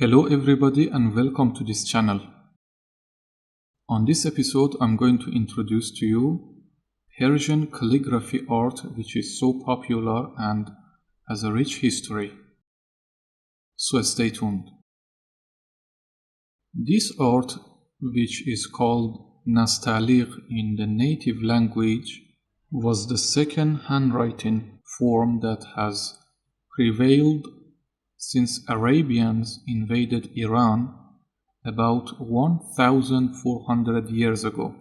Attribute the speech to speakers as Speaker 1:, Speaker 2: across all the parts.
Speaker 1: Hello everybody and welcome to this channel. On this episode I'm going to introduce to you Persian calligraphy art, which is so popular and has a rich history. So stay tuned. This art, which is called nastaliq in the native language, was the second handwriting form that has prevailed since Arabians invaded Iran about 1,400 years ago.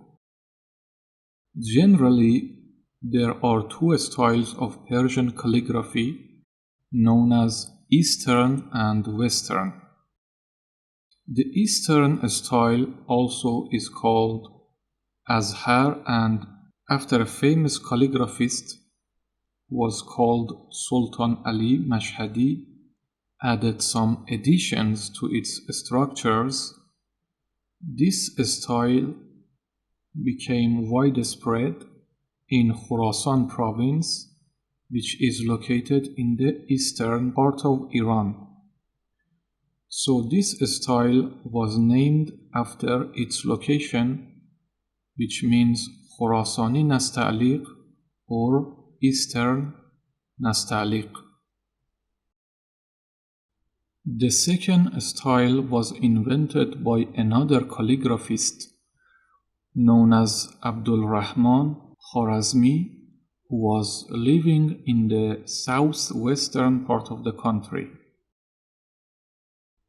Speaker 1: Generally, there are two styles of Persian calligraphy known as Eastern and Western. The Eastern style also is called Azhar, and after a famous calligraphist was called Sultan Ali Mashhadi, added some additions to its structures. This style became widespread in Khorasan province, which is located in the eastern part of Iran. So this style was named after its location, which means Khorasani Nastaliq or Eastern Nastaliq. The second style was invented by another calligraphist known as Abdul Rahman Khwarazmi, who was living in the southwestern part of the country.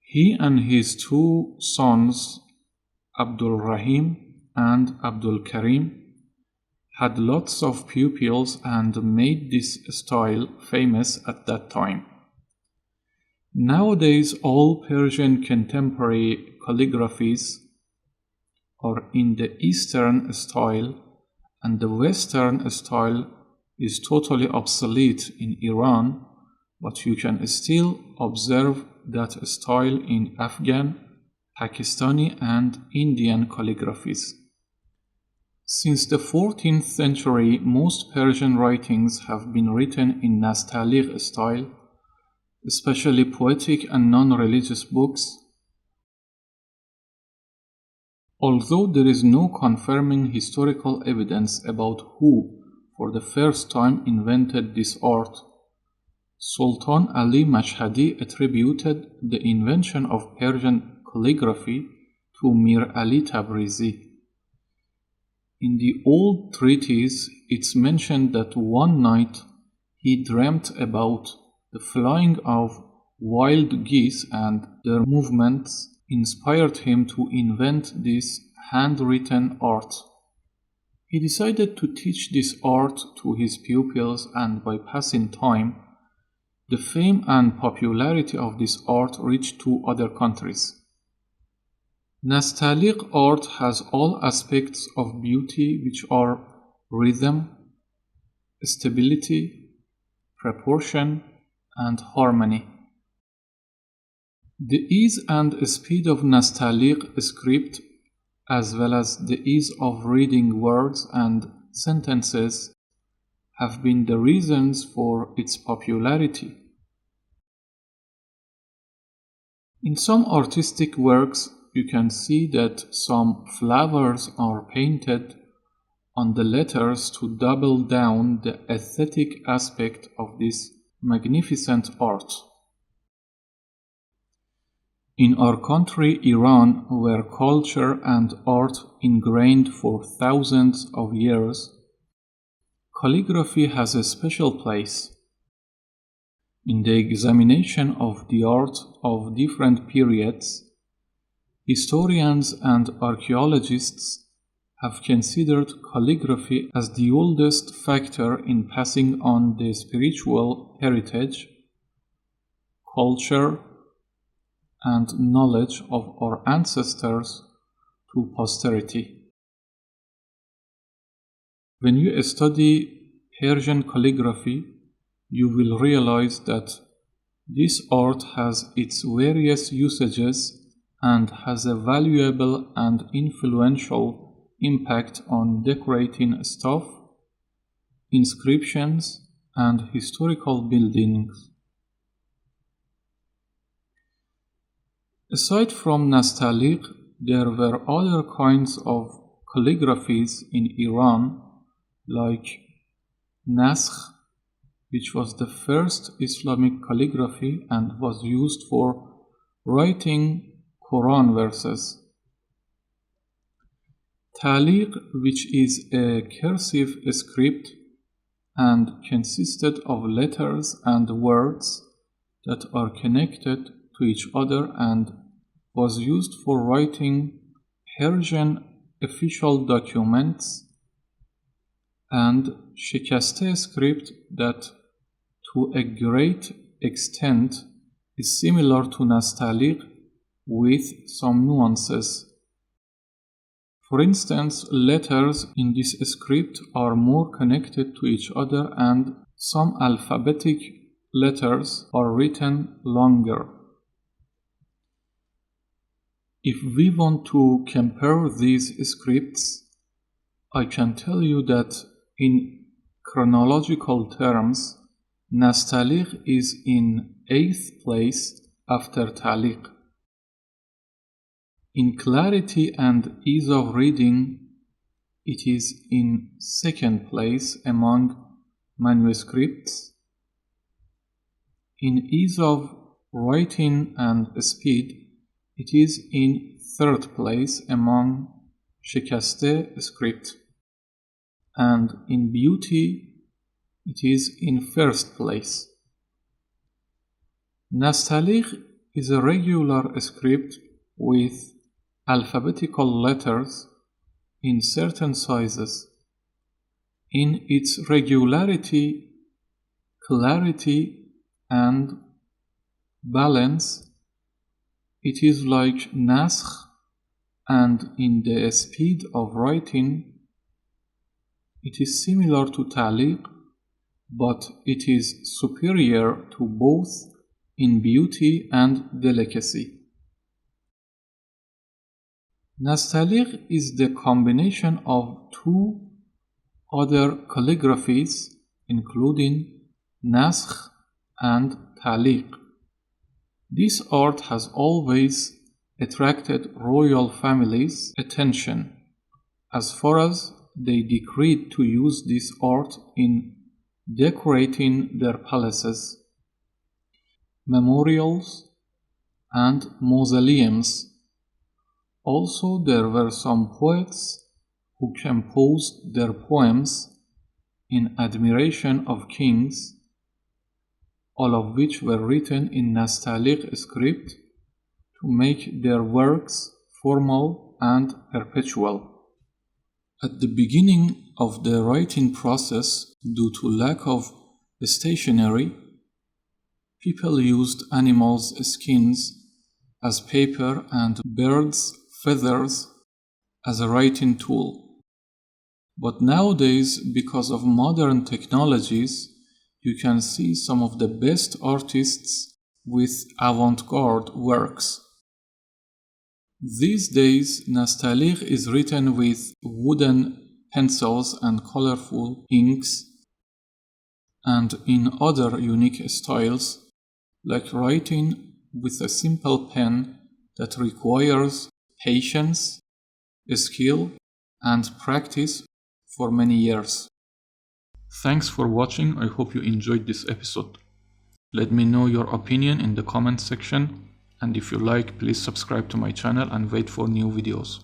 Speaker 1: He and his two sons, Abdul Rahim and Abdul Karim, had lots of pupils and made this style famous at that time. Nowadays, all Persian contemporary calligraphies are in the Eastern style, and the Western style is totally obsolete in Iran, but you can still observe that style in Afghan, Pakistani, and Indian calligraphies. Since the 14th century, most Persian writings have been written in Nastaliq style, especially poetic and non-religious books. Although there is no confirming historical evidence about who, for the first time, invented this art, Sultan Ali Mashhadi attributed the invention of Persian calligraphy to Mir Ali Tabrizi. In the old treatise, it's mentioned that one night he dreamt about the flying of wild geese, and their movements inspired him to invent this handwritten art. He decided to teach this art to his pupils, and by passing time, the fame and popularity of this art reached to other countries. Nastaliq art has all aspects of beauty, which are rhythm, stability, proportion, and harmony. The ease and speed of Nastaliq script, as well as the ease of reading words and sentences, have been the reasons for its popularity. In some artistic works, you can see that some flowers are painted on the letters to double down the aesthetic aspect of this magnificent art. In our country, Iran, where culture and art ingrained for thousands of years, calligraphy has a special place. In the examination of the art of different periods, historians and archaeologists have considered calligraphy as the oldest factor in passing on the spiritual heritage, culture, and knowledge of our ancestors to posterity. When you study Persian calligraphy, you will realize that this art has its various usages and has a valuable and influential impact on decorating stuff, inscriptions, and historical buildings. Aside from nastaliq, there were other kinds of calligraphies in Iran, like naskh, which was the first Islamic calligraphy and was used for writing Quran verses. Taliq, which is a cursive script and consisted of letters and words that are connected to each other and was used for writing Persian official documents, and shikaste script that to a great extent is similar to nastaliq with some nuances. For instance, letters in this script are more connected to each other and some alphabetic letters are written longer. If we want to compare these scripts, I can tell you that in chronological terms, nastaliq is in 8th place after taliq. In clarity and ease of reading, it is in 2nd place among manuscripts. In ease of writing and speed, it is in 3rd place among shikaste script. And in beauty, it is in 1st place. Nastaliq is a regular script with alphabetical letters in certain sizes. In its regularity, clarity, and balance, it is like naskh, and in the speed of writing, it is similar to taliq, but it is superior to both in beauty and delicacy. Nastaliq is the combination of two other calligraphies, including naskh and taliq. This art has always attracted royal families' attention, as far as they decreed to use this art in decorating their palaces, memorials, and mausoleums. Also, there were some poets who composed their poems in admiration of kings, all of which were written in nastaliq script to make their works formal and perpetual. At the beginning of the writing process, due to lack of stationery, people used animals' skins as paper and birds' feathers as a writing tool. But nowadays, because of modern technologies, you can see some of the best artists with avant-garde works. These days, nastaliq is written with wooden pencils and colorful inks, and in other unique styles, like writing with a simple pen that requires patience, skill, and practice for many years. Thanks for watching. I hope you enjoyed this episode. Let me know your opinion in the comment section, and if you like, please subscribe to my channel and wait for new videos.